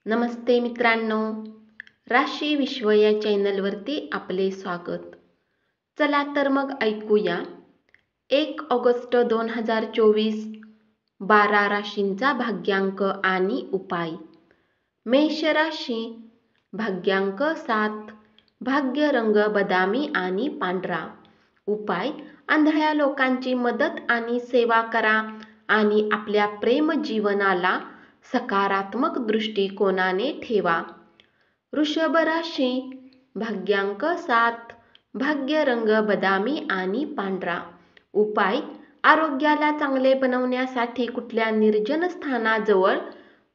नमस्ते मित्रांनो, राशी विश्व या चॅनलवरती आपले स्वागत. चला तर मग ऐकूया 1 ऑगस्ट 2024 12 राशींचा भाग्यांक आणि उपाय. मेष राशी, भाग्यांक 7, भाग्य रंग बदामी आणि पांढरा. उपाय: आंधळ्या लोकांची मदत आणि सेवा करा आणि आपल्या प्रेम जीवनाला सकारात्मक दृष्टिकोनाने ठेवा. वृषभ राशी, भाग्यांक 7, भाग्य रंग बदामी आणि पांढरा. उपाय: आरोग्याला चांगले बनवण्यासाठी कुठल्या निर्जन स्थानाजवळ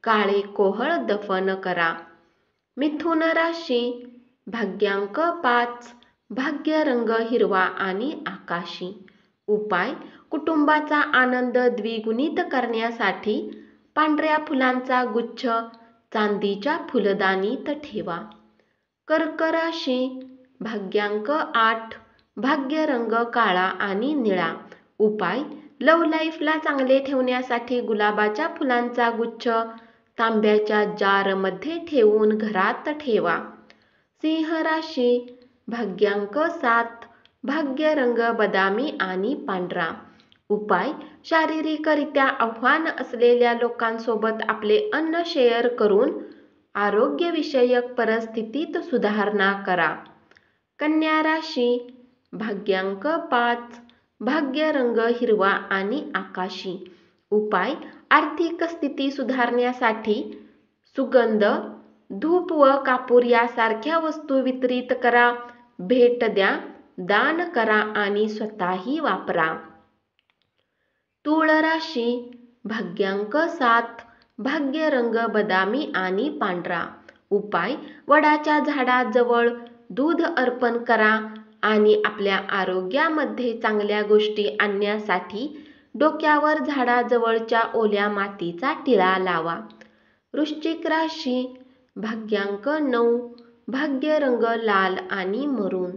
काळे कोहळ दफन करा. मिथुन राशी, भाग्यांक 5, भाग्य रंग हिरवा आणि आकाशी. उपाय: कुटुंबाचा आनंद द्विगुणित करण्यासाठी पांढऱ्या फुलांचा गुच्छ चांदीच्या फुलदाणीत ठेवा. कर्क राशी, भाग्यांक 8, भाग्य रंग काळा आणि निळा. उपाय: लव्ह लाईफला चांगले ठेवण्यासाठी गुलाबाच्या फुलांचा गुच्छ तांब्याच्या जारमध्ये ठेवून घरात ठेवा. सिंह राशी, भाग्यांक 7, भाग्य रंग बदामी आणि पांढरा. उपाय: शारीरिकरित्या आव्हान असलेल्या लोकांसोबत आपले अन्न शेअर करून आरोग्यविषयक परिस्थितीत सुधारणा करा. कन्या राशी, भाग्यांक 5, भाग्य रंग हिरवा आणि आकाशी. उपाय: आर्थिक स्थिती सुधारण्यासाठी सुगंध, धूप व कापूर यासारख्या वस्तू वितरित करा, भेट द्या, दान करा आणि स्वतःही वापरा. तूळ राशी, भाग्यांक 7, भाग्य रंग बदामी आणि पांढरा. उपाय: वडाच्या झाडाजवळ दूध अर्पण करा आणि आपल्या आरोग्यामध्ये चांगल्या गोष्टी आणण्यासाठी डोक्यावर झाडाजवळच्या ओल्या मातीचा टिळा लावा. वृश्चिक राशी, भाग्यांक 9, भाग्य रंग लाल आणि मरून.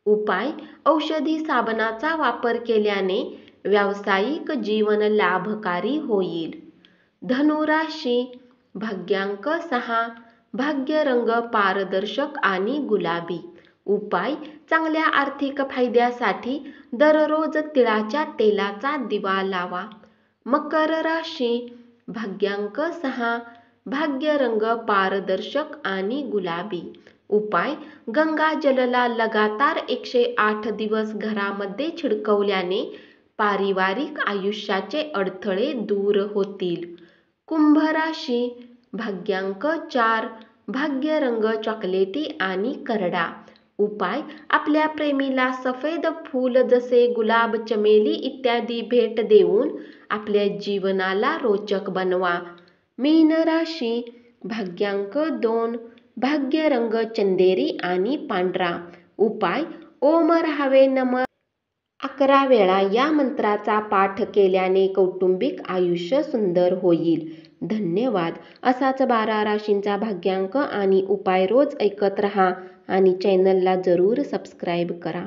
उपाय: औषधी साबणाचा वापर केल्याने व्यावसायिक जीवन लाभकारी होईल. धनु राशी, भाग्यांक 6, भाग्य रंग पारदर्शक आणि गुलाबी. उपाय: चांगल्या आर्थिक फायद्यासाठी दररोज तिळाच्या तेलाचा दिवा लावा. मकर राशी, भाग्यांक 6, भाग्य रंग पारदर्शक आणि गुलाबी. उपाय: गंगाजलला लगातार 108 दिवस घरामध्ये छिडकवल्याने पारिवारिक आयुष्याचे अडथळे दूर होतील. कुंभ राशी, भाग्यांक 4, भाग्य रंग चॉकलेटी आणि करडा. उपाय: आपल्या प्रेमीला सफेद फूल जसे गुलाब, चमेली इत्यादी भेट देऊन आपल्या जीवनाला रोचक बनवा. मीन राशी, भाग्यांक 2, भाग्य रंग चंदेरी आणि पांढरा. उपाय: ओम रहावे नमः 11 वेळा या मंत्राचा पाठ केल्याने कौटुंबिक आयुष्य सुंदर होईल. धन्यवाद. असाच 12 राशींचा भाग्यांक आणि उपाय रोज ऐकत रहा आणि चॅनलला जरूर सबस्क्राईब करा.